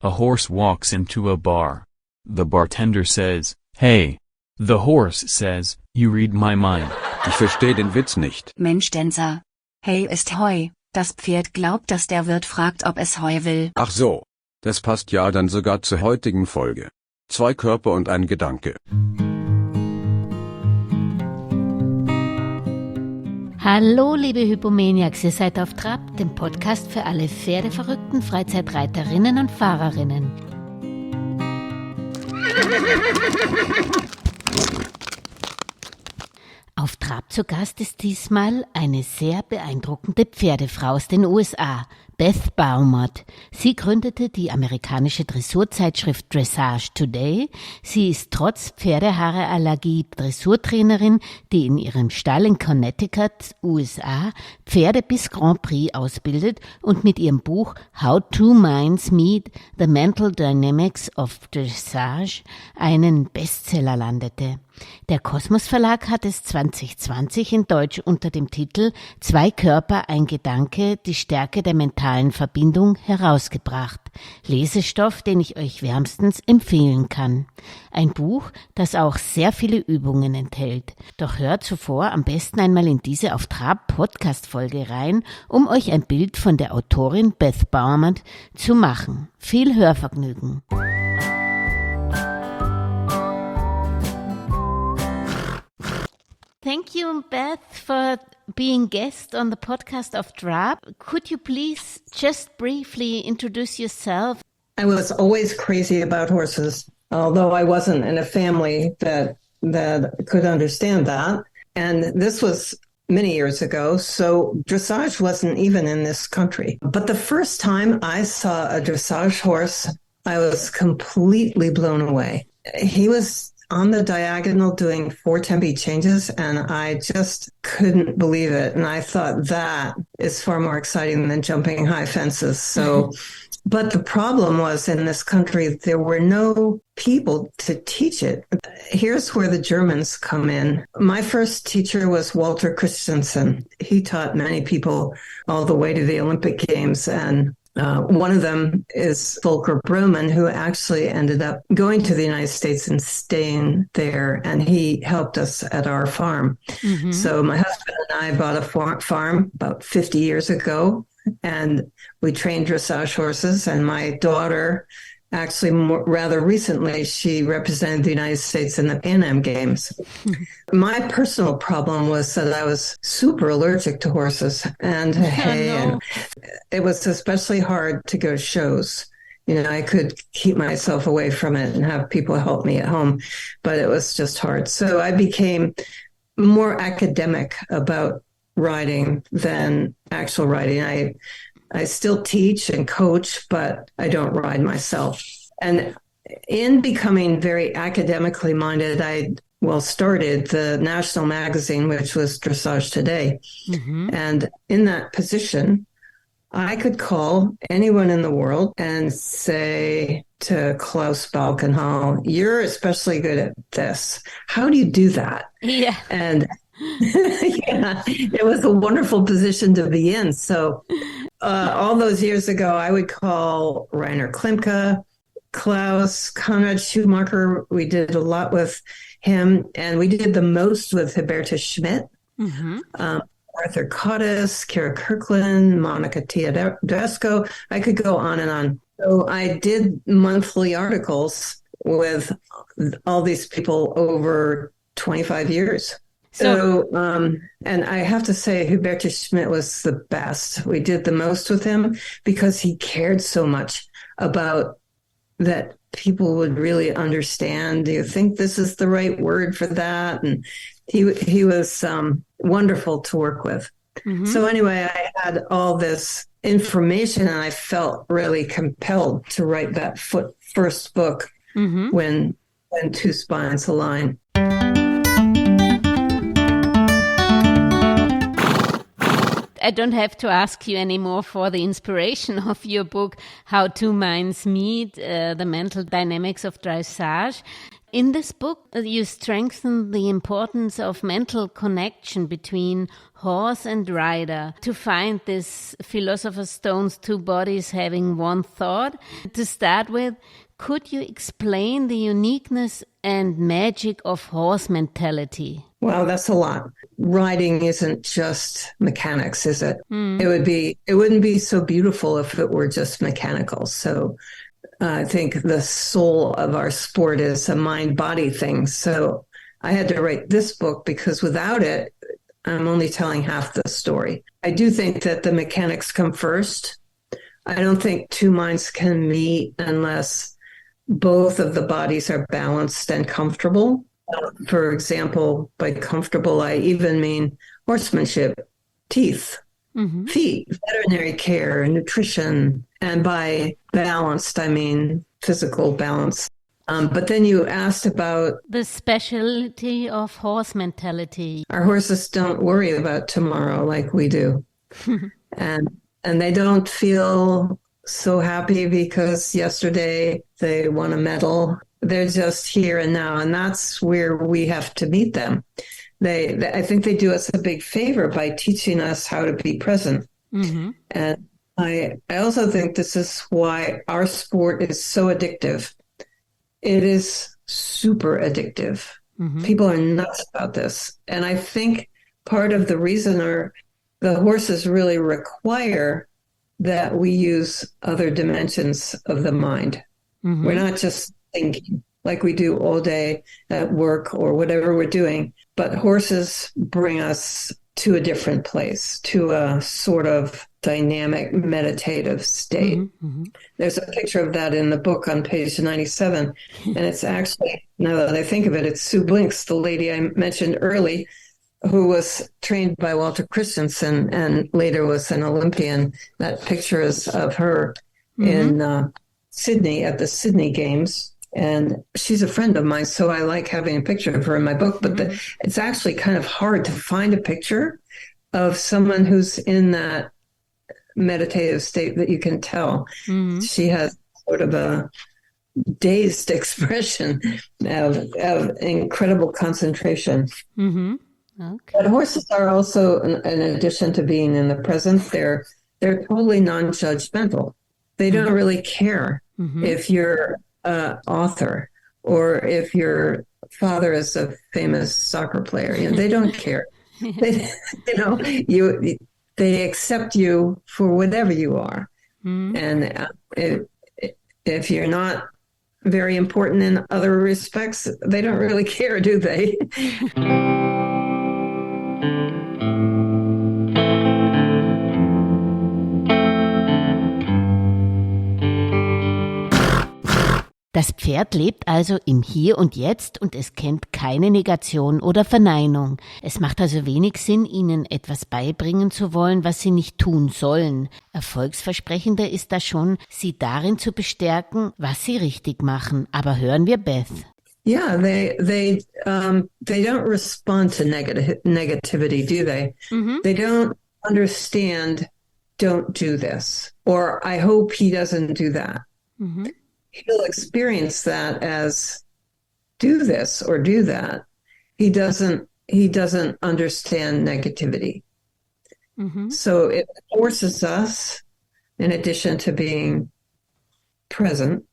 A horse walks into a bar. The bartender says, "Hey." The horse says, "You read my mind." Ich verstehe den Witz nicht. Mensch Denzer. Hey ist Heu. Das Pferd glaubt, dass der Wirt fragt, ob es Heu will. Ach so. Das passt ja dann sogar zur heutigen Folge. 2 Körper und ein Gedanke. Hallo liebe Hypomaniacs, ihr seid auf Trab, dem Podcast für alle pferdeverrückten Freizeitreiterinnen und Fahrerinnen. Auf Trab zu Gast ist diesmal eine sehr beeindruckende Pferdefrau aus den USA, Beth Baumert. Sie gründete die amerikanische Dressurzeitschrift Dressage Today. Sie ist trotz Pferdehaareallergie Dressurtrainerin, die in ihrem Stall in Connecticut, USA, Pferde bis Grand Prix ausbildet und mit ihrem Buch How Two Minds Meet: The Mental Dynamics of Dressage einen Bestseller landete. Der Kosmos Verlag hat es 2020 in Deutsch unter dem Titel 2 Körper, ein Gedanke, die Stärke der mentalen Verbindung herausgebracht. Lesestoff, den ich euch wärmstens empfehlen kann. Ein Buch, das auch sehr viele Übungen enthält. Doch hört zuvor am besten einmal in diese Auf Trab Podcast-Folge rein, um euch ein Bild von der Autorin Beth Baumert zu machen. Viel Hörvergnügen. Thank you, Beth, for being guest on the podcast of Trab. Could you please just briefly introduce yourself? I was always crazy about horses, although I wasn't in a family that could understand that. And this was many years ago, so dressage wasn't even in this country. But the first time I saw a dressage horse, I was completely blown away. He was on the diagonal doing 4 tempi changes, and I just couldn't believe it. And I thought that is far more exciting than jumping high fences. So, but the problem was in this country, there were no people to teach it. Here's where the Germans come in. My first teacher was Walter Christensen. He taught many people all the way to the Olympic Games, and one of them is Volker Bruman, who actually ended up going to the United States and staying there, and he helped us at our farm. Mm-hmm. So my husband and I bought a farm about 50 years ago, and we trained dressage horses, and my daughter actually rather recently, she represented the United States in the Pan Am Games. My personal problem was that I was super allergic to horses, and it was especially hard to go to shows. You know, I could keep myself away from it and have people help me at home, but it was just hard. So I became more academic about riding than actual riding. I still teach and coach, but I don't ride myself. And in becoming very academically minded, I started the national magazine, which was Dressage Today. Mm-hmm. And in that position, I could call anyone in the world and say to Klaus Balkenhol, "You're especially good at this. How do you do that?" Yeah. And yeah, it was a wonderful position to be in. So all those years ago, I would call Rainer Klimke, Klaus, Konrad Schumacher. We did a lot with him, and we did the most with Hubertus Schmidt, mm-hmm. Arthur Cottis, Kara Kirkland, Monica Teodesco. I could go on and on. So I did monthly articles with all these people over 25 years. So, and I have to say, Hubertus Schmidt was the best. We did the most with him because he cared so much about that people would really understand. Do you think this is the right word for that? And he was wonderful to work with. Mm-hmm. So anyway, I had all this information, and I felt really compelled to write that first book, mm-hmm. when Two Spines Align. I don't have to ask you anymore for the inspiration of your book, How Two Minds Meet, The Mental Dynamics of Dressage. In this book, you strengthen the importance of mental connection between horse and rider to find this Philosopher's Stone's two bodies having one thought. To start with, could you explain the uniqueness and magic of horse mentality? Well, that's a lot. Riding isn't just mechanics, is it? It wouldn't be so beautiful if it were just mechanical. So I think the soul of our sport is a mind-body thing. So I had to write this book because without it, I'm only telling half the story. I do think that the mechanics come first. I don't think two minds can meet unless both of the bodies are balanced and comfortable. For example, by comfortable, I even mean horsemanship, teeth, feet, veterinary care, nutrition. And by balanced, I mean physical balance. But then you asked about the specialty of horse mentality. Our horses don't worry about tomorrow like we do. and they don't feel so happy because yesterday they won a medal. They're just here and now, and that's where we have to meet them. I think they do us a big favor by teaching us how to be present. And I also think this is why our sport is so addictive. It is super addictive. People are nuts about this. And I think part of the reason the horses really require that we use other dimensions of the mind. We're not just thinking like we do all day at work or whatever we're doing, but horses bring us to a different place, to a sort of dynamic meditative state. There's a picture of that in the book on page 97. And it's actually, now that I think of it, it's Sue Blinks, the lady I mentioned early, who was trained by Walter Christensen and later was an Olympian. That picture is of her in Sydney at the Sydney Games. And she's a friend of mine, so I like having a picture of her in my book. But it's actually kind of hard to find a picture of someone who's in that meditative state that you can tell. She has sort of a dazed expression of incredible concentration. Okay. But horses are also, in addition to being in the present, they're totally non-judgmental. They don't really care if you're an author or if your father is a famous soccer player. They don't care. They accept you for whatever you are. And if you're not very important in other respects, they don't really care, do they? Das Pferd lebt also im Hier und Jetzt und es kennt keine Negation oder Verneinung. Es macht also wenig Sinn, ihnen etwas beibringen zu wollen, was sie nicht tun sollen. Erfolgsversprechender ist das schon, sie darin zu bestärken, was sie richtig machen. Aber hören wir Beth. Yeah, they don't respond to negativity, do they? They don't understand, don't do this, or I hope he doesn't do that. He'll experience that as do this or do that. He doesn't understand negativity. So it forces us, in addition to being present,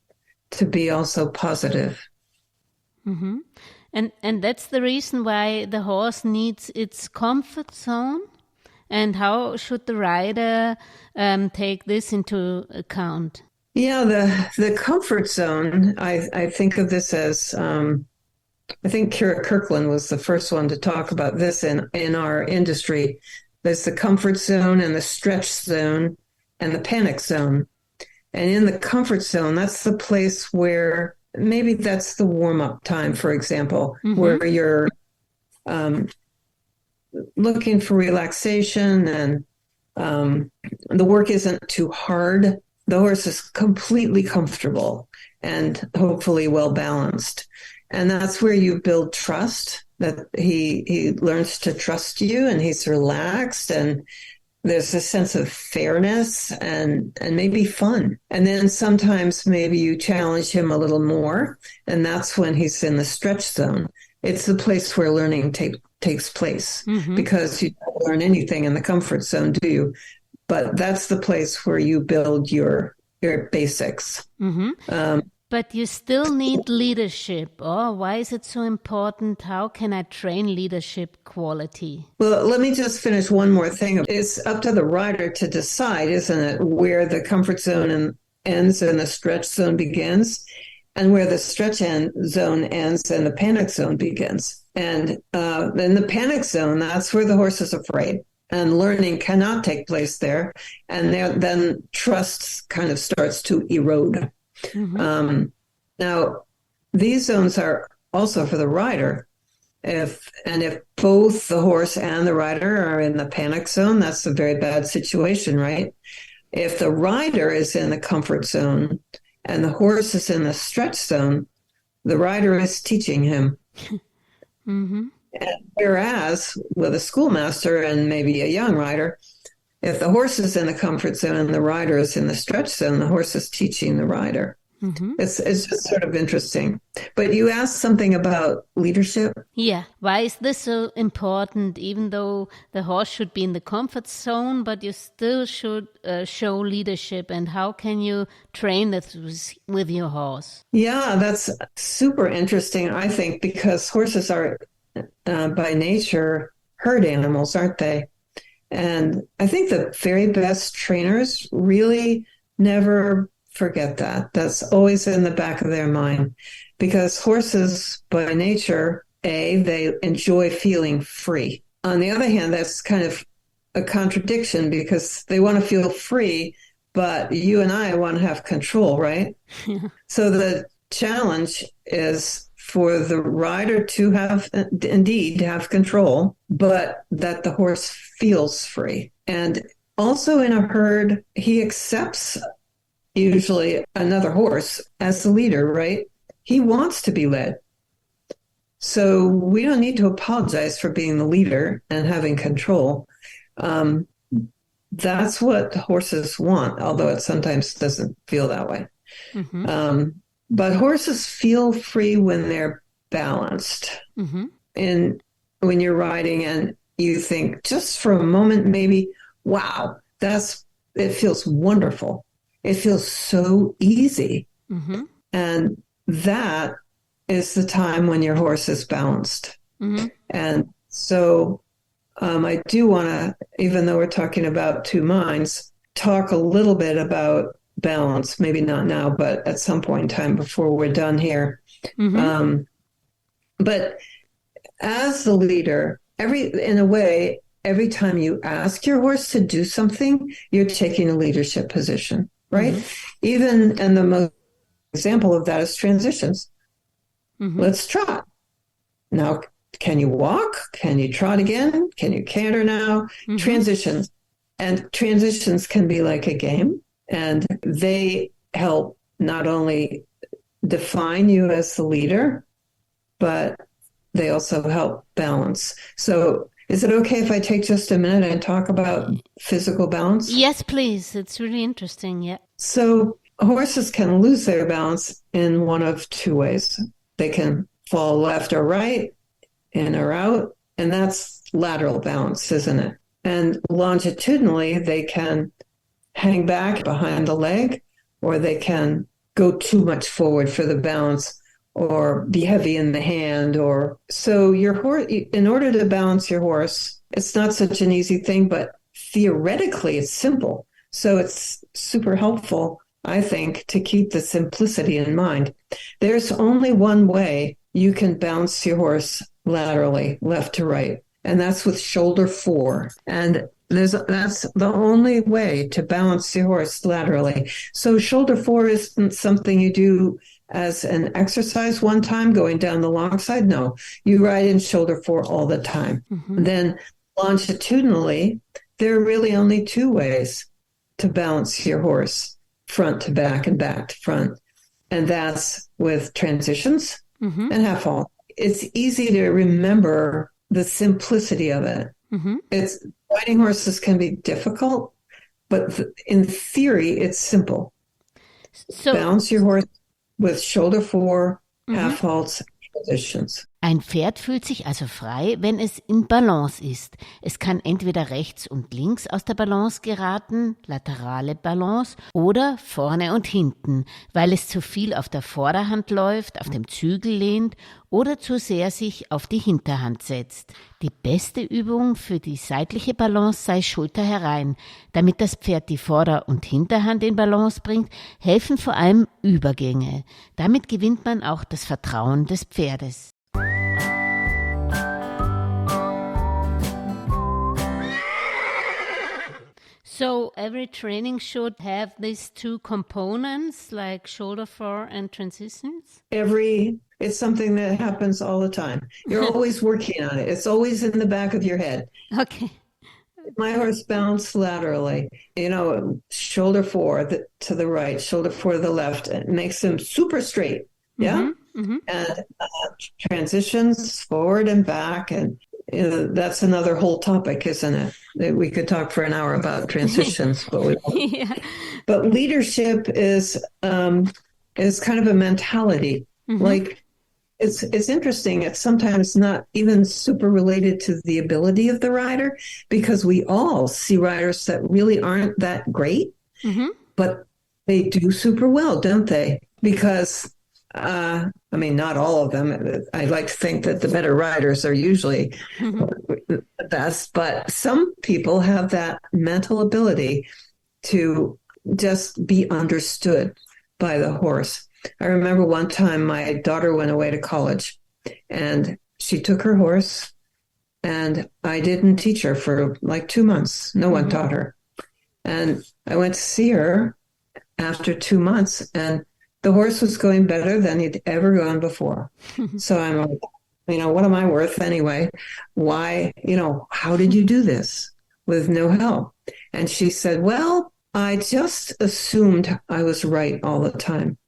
to be also positive. And that's the reason why the horse needs its comfort zone. And how should the rider take this into account? Yeah, the comfort zone, I think of this as, I think Kira Kirkland was the first one to talk about this in our industry. There's the comfort zone and the stretch zone and the panic zone. And in the comfort zone, that's the place where maybe that's the warm-up time, for example, where you're looking for relaxation and the work isn't too hard. The horse is completely comfortable and hopefully well balanced. And that's where you build trust, that he learns to trust you and he's relaxed and there's a sense of fairness and maybe fun. And then sometimes maybe you challenge him a little more, and that's when he's in the stretch zone. It's the place where learning takes place, because you don't learn anything in the comfort zone, do you? But that's the place where you build your basics. But you still need leadership. Oh, why is it so important? How can I train leadership quality? Well, let me just finish one more thing. It's up to the rider to decide, isn't it, where the comfort zone ends and the stretch zone begins, and where the stretch zone ends and the panic zone begins. And in the panic zone, that's where the horse is afraid. And learning cannot take place there. And then trust kind of starts to erode. Now, these zones are also for the rider. If both the horse and the rider are in the panic zone, that's a very bad situation, right? If the rider is in the comfort zone and the horse is in the stretch zone, the rider is teaching him. And whereas with a schoolmaster and maybe a young rider, if the horse is in the comfort zone and the rider is in the stretch zone, the horse is teaching the rider. It's just sort of interesting. But you asked something about leadership. Yeah. Why is this so important? Even though the horse should be in the comfort zone, but you still should show leadership. And how can you train this with your horse? Yeah, that's super interesting, I think, because horses are by nature herd animals, aren't they? And I think the very best trainers really never forget that. That's always in the back of their mind, because horses by nature, they enjoy feeling free. On the other hand, that's kind of a contradiction, because they want to feel free, but you and I want to have control, right? So the challenge is for the rider to have control, but that the horse feels free. And also in a herd, he accepts usually another horse as the leader, right? He wants to be led. So we don't need to apologize for being the leader and having control. That's what horses want, although it sometimes doesn't feel that way. But horses feel free when they're balanced. And when you're riding and you think just for a moment, maybe, wow, it feels wonderful. It feels so easy. And that is the time when your horse is balanced. And so I do want to, even though we're talking about two minds, talk a little bit about balance, maybe not now, but at some point in time before we're done here. But as the leader, every time you ask your horse to do something, you're taking a leadership position, right? Even, and the most example of that is transitions. Let's trot. Now, can you walk? Can you trot again? Can you canter now? Transitions. And transitions can be like a game. And they help not only define you as the leader, but they also help balance. So is it okay if I take just a minute and talk about physical balance? Yes, please. It's really interesting. Yeah. So horses can lose their balance in one of two ways. They can fall left or right, in or out, and that's lateral balance, isn't it? And longitudinally, they can hang back behind the leg, or they can go too much forward for the balance, or be heavy in the hand. Or so your horse, in order to balance your horse, it's not such an easy thing, but theoretically it's simple. So it's super helpful, I think, to keep the simplicity in mind. There's only one way you can balance your horse laterally, left to right, and that's with shoulder 4. And that's the only way to balance your horse laterally. So shoulder 4 isn't something you do as an exercise one time going down the long side. No, you ride in shoulder 4 all the time. Then longitudinally, there are really only two ways to balance your horse, front to back and back to front. And that's with transitions and half halt. It's easy to remember the simplicity of it. It's riding horses can be difficult, but in theory, it's simple. So, Balance your horse with shoulder four, half halts, positions. ein Pferd fühlt sich also frei, wenn es in Balance ist. Es kann entweder rechts und links aus der Balance geraten, laterale Balance, oder vorne und hinten, weil es zu viel auf der Vorderhand läuft, auf dem Zügel lehnt oder zu sehr sich auf die Hinterhand setzt. Die beste Übung für die seitliche Balance sei Schulter herein. Damit das Pferd die Vorder- und Hinterhand in Balance bringt, helfen vor allem Übergänge. Damit gewinnt man auch das Vertrauen des Pferdes. So every training should have these two components like shoulder fore and transitions? It's something that happens all the time. You're always working on it. It's always in the back of your head. Okay. My horse bounced laterally, shoulder four to the right, shoulder four to the left. It makes him super straight. Yeah. And transitions forward and back. And that's another whole topic, isn't it? We could talk for an hour about transitions, but we won't. Yeah. But leadership is kind of a mentality. Like it's interesting. It's sometimes not even super related to the ability of the rider, because we all see riders that really aren't that great, but they do super well, don't they? Because not all of them. I like to think that the better riders are usually the best, but some people have that mental ability to just be understood by the horse. I remember one time my daughter went away to college and she took her horse and I didn't teach her for like 2 months. No one taught her. And I went to see her after 2 months and the horse was going better than he'd ever gone before. So I'm like, what am I worth anyway? Why, how did you do this with no help? And she said, well, I just assumed I was right all the time.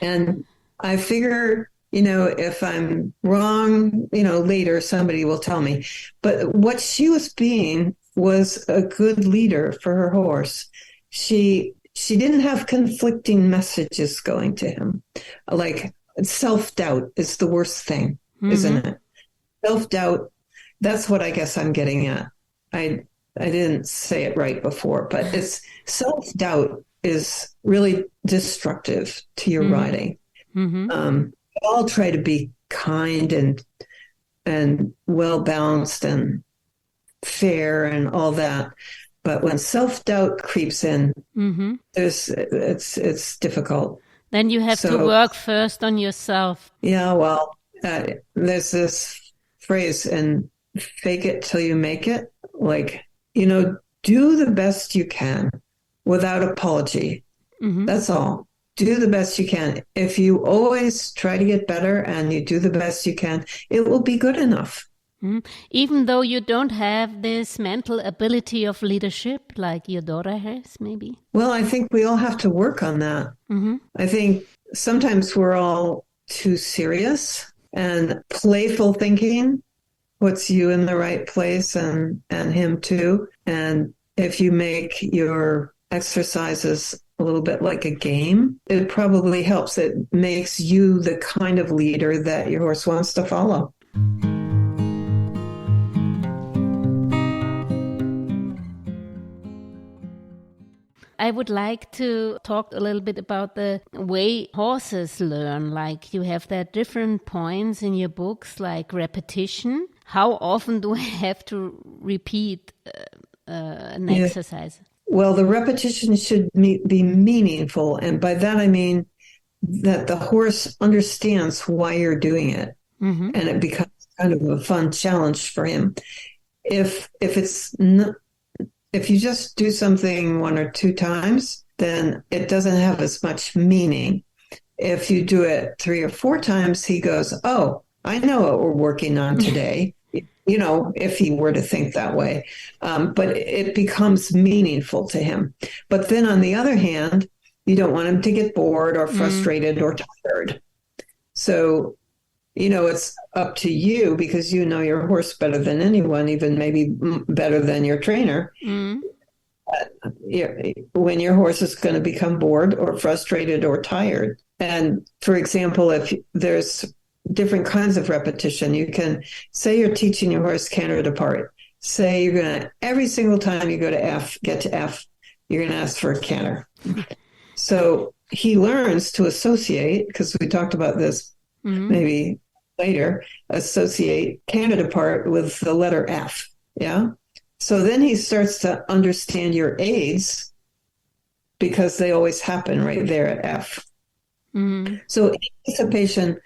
And I figure, if I'm wrong, later somebody will tell me. But what she was being was a good leader for her horse. She didn't have conflicting messages going to him. Like self-doubt is the worst thing, isn't it? Self-doubt, that's what I guess I'm getting at. I didn't say it right before, but it's self-doubt is really destructive to your riding. All try to be kind and well-balanced and fair and all that. But when self-doubt creeps in, it's difficult. Then you have to work first on yourself. Yeah, well, there's this phrase in fake it till you make it. Like, do the best you can without apology. That's all. Do the best you can. If you always try to get better and you do the best you can, it will be good enough. Even though you don't have this mental ability of leadership like your daughter has, maybe? Well, I think we all have to work on that. I think sometimes we're all too serious, and playful thinking puts you in the right place and him too. And if you make your exercises a little bit like a game, it probably helps. It makes you the kind of leader that your horse wants to follow. I would like to talk a little bit about the way horses learn. Like you have there different points in your books, like repetition. How often do I have to repeat an exercise? Well, the repetition should be meaningful. And by that, I mean that the horse understands why you're doing it. And it becomes kind of a fun challenge for him. If you just do something 1 or 2 times, then it doesn't have as much meaning. If you do it 3 or 4 times, he goes, oh, I know what we're working on today. If he were to think that way. But it becomes meaningful to him. But then on the other hand, you don't want him to get bored or frustrated or tired. So it's up to you because you know your horse better than anyone, even maybe better than your trainer. Mm. When your horse is going to become bored or frustrated or tired. And for example, if there's different kinds of repetition, you can say you're teaching your horse canter depart. Say you're going to, every single time you go to F, get to F, you're going to ask for a canter. So he learns to associate, because we talked about this maybe later, associate canter depart with the letter F. Yeah. So then he starts to understand your aids because they always happen right there at F. Mm-hmm. So anticipation,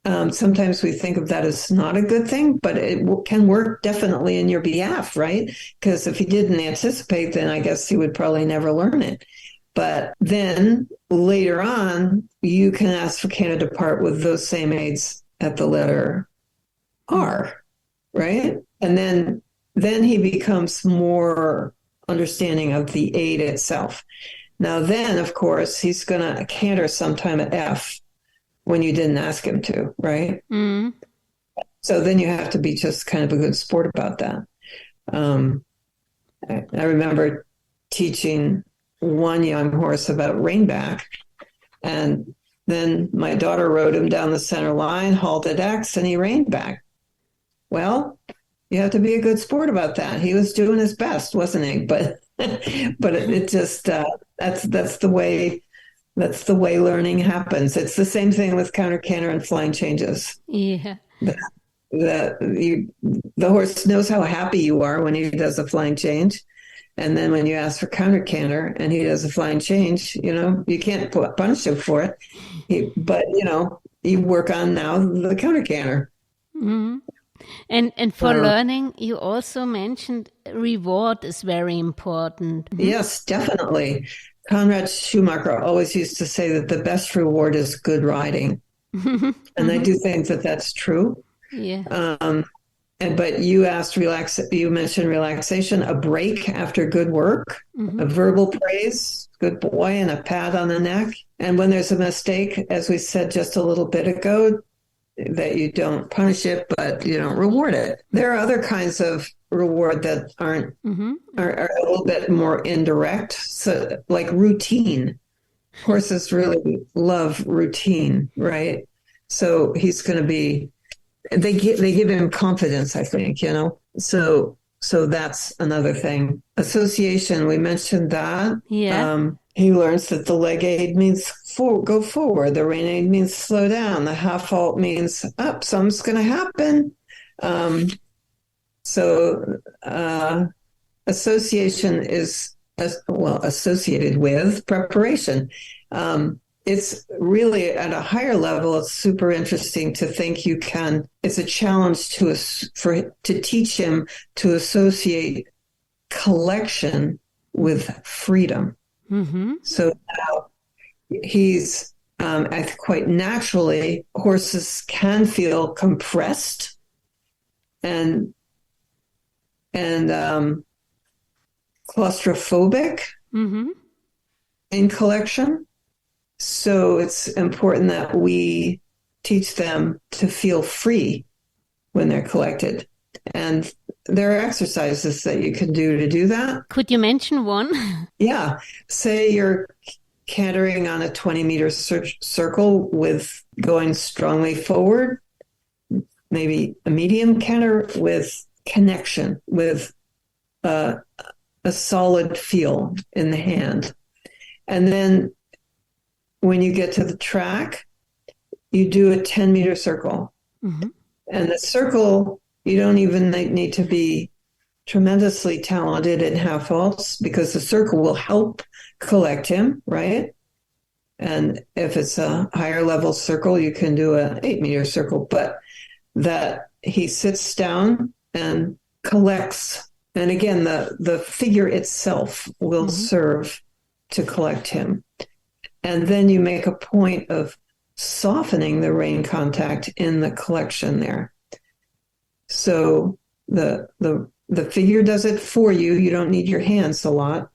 sometimes we think of that as not a good thing, but it can work definitely in your behalf, right? Because if he didn't anticipate, then I guess he would probably never learn it. But then later on, you can ask for canter depart with those same aids at the letter R, right? And then he becomes more understanding of the aid itself. Now then, of course, he's going to canter sometime at F when you didn't ask him to, right? Mm. So then you have to be just kind of a good sport about that. I remember teaching one young horse about reinback, and then my daughter rode him down the center line, halted X, and he reined back. Well, you have to be a good sport about that. He was doing his best, wasn't he? But it just that's the way learning happens. It's the same thing with counter canter and flying changes. Yeah. The horse knows how happy you are when he does a flying change. And then when you ask for counter canter and he does a flying change, you can't punish him for it. But you work on now the counter canter. Mm-hmm. And for learning, you also mentioned reward is very important. Yes, definitely. Konrad Schumacher always used to say that the best reward is good riding. And I do think that that's true. Yeah. But you mentioned relaxation, a break after good work, a verbal praise, good boy, and a pat on the neck. And when there's a mistake, as we said just a little bit ago, that you don't punish it, but you don't reward it. There are other kinds of reward that are a little bit more indirect. So like routine. Horses really love routine, right? So he's going to be, they give him confidence, I think, So that's another thing. Association, we mentioned that. Yeah. He learns that the leg aid means go forward. The rein aid means slow down. The half halt means up. Something's going to happen. So association is, associated with preparation. It's really at a higher level. It's super interesting to think it's a challenge to teach him to associate collection with freedom. Mm-hmm. So now he's, quite naturally, horses can feel compressed and claustrophobic in collection. So it's important that we teach them to feel free when they're collected. And there are exercises that you can do that. Could you mention one? Yeah. Say you're cantering on a 20-meter circle with going strongly forward, maybe a medium canter with connection, with a solid feel in the hand. And then when you get to the track, you do a 10-meter circle. Mm-hmm. And the circle, you don't even need to be tremendously talented in half halts because the circle will help collect him, right? And if it's a higher level circle, you can do an 8-meter circle, but that he sits down and collects. And again, the figure itself will serve to collect him. And then you make a point of softening the rein contact in the collection there. So the figure does it for you. You don't need your hands a lot,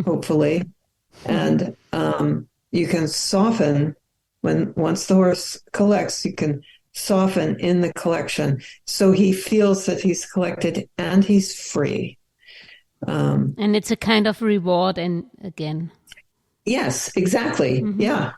hopefully. And you can soften once the horse collects, you can soften in the collection. So he feels that he's collected and he's free. And it's a kind of reward and again. Yes, exactly. Yeah.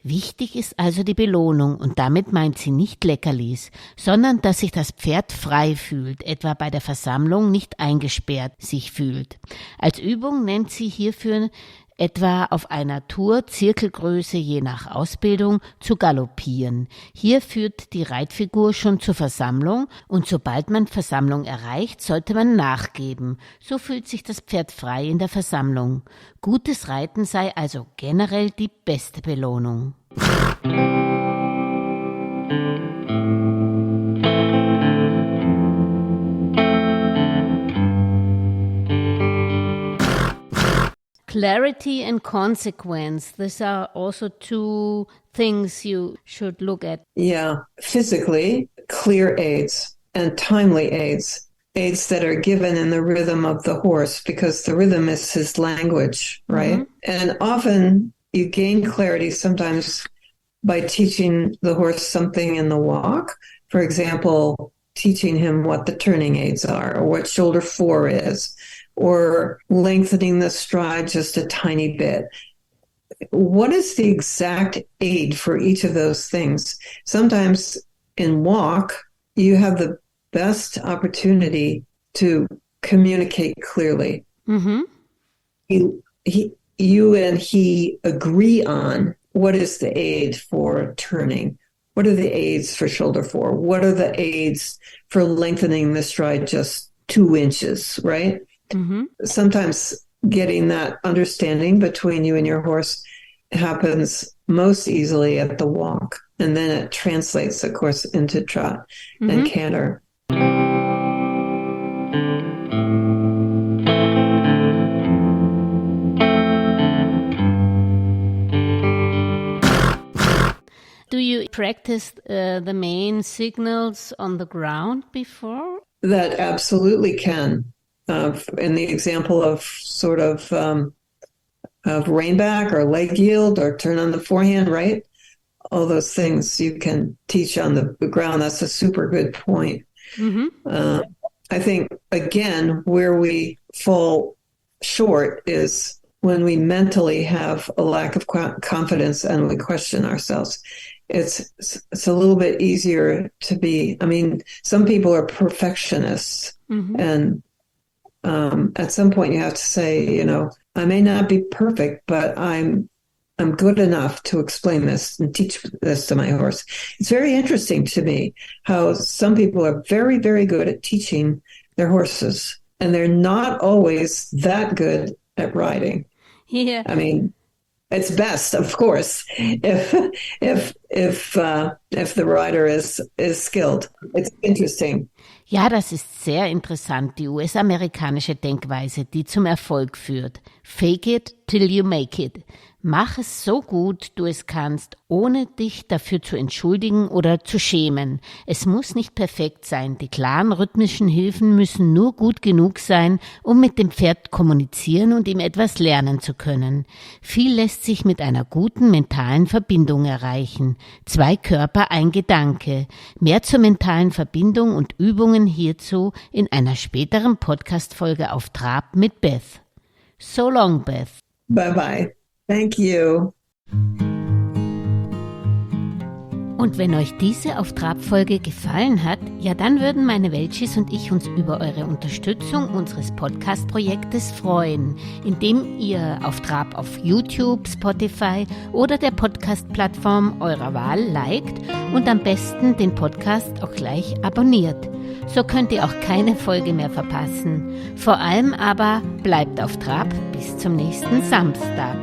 Wichtig ist also die Belohnung und damit meint sie nicht Leckerlis, sondern dass sich das Pferd frei fühlt, etwa bei der Versammlung nicht eingesperrt sich fühlt. Als Übung nennt sie hierfür etwa auf einer Tour Zirkelgröße je nach Ausbildung zu galoppieren. Hier führt die Reitfigur schon zur Versammlung und sobald man Versammlung erreicht, sollte man nachgeben. So fühlt sich das Pferd frei in der Versammlung. Gutes Reiten sei also generell die beste Belohnung. Clarity and consequence. These are also two things you should look at. Yeah. Physically, clear aids and timely aids. Aids that are given in the rhythm of the horse because the rhythm is his language, right? And often you gain clarity sometimes by teaching the horse something in the walk. For example, teaching him what the turning aids are or what shoulder 4 is, or lengthening the stride just a tiny bit. What is the exact aid for each of those things? Sometimes in walk, you have the best opportunity to communicate clearly. You and he agree on what is the aid for turning. What are the aids for shoulder 4? What are the aids for lengthening the stride just 2 inches, right? Sometimes getting that understanding between you and your horse happens most easily at the walk. And then it translates, of course, into trot and canter. Do you practice the main signals on the ground before? That absolutely can. In the example of sort of reinback or leg yield or turn on the forehand, right? All those things you can teach on the ground. That's a super good point. I think, again, where we fall short is when we mentally have a lack of confidence and we question ourselves. It's a little bit easier to be, I mean, some people are perfectionists and at some point you have to say, you know, I may not be perfect, but I'm good enough to explain this and teach this to my horse. It's very interesting to me how some people are very, very good at teaching their horses, and they're not always that good at riding. Yeah. I mean, it's best, of course, if the rider is skilled. It's interesting. Ja, das ist sehr interessant, die US-amerikanische Denkweise, die zum Erfolg führt. Fake it till you make it. Mach es so gut du es kannst, ohne dich dafür zu entschuldigen oder zu schämen. Es muss nicht perfekt sein. Die klaren rhythmischen Hilfen müssen nur gut genug sein, um mit dem Pferd kommunizieren und ihm etwas lernen zu können. Viel lässt sich mit einer guten mentalen Verbindung erreichen. 2 Körper, ein Gedanke. Mehr zur mentalen Verbindung und Übungen hierzu in einer späteren Podcast-Folge auf Trab mit Beth. So long, Beth. Bye-bye. Thank you. Und wenn euch diese Auf Trab-Folge gefallen hat, ja dann würden meine Welchis und ich uns über eure Unterstützung unseres Podcast-Projektes freuen, indem ihr Auf Trab auf YouTube, Spotify oder der Podcast-Plattform eurer Wahl liked und am besten den Podcast auch gleich abonniert. So könnt ihr auch keine Folge mehr verpassen. Vor allem aber bleibt auf Trab bis zum nächsten Samstag.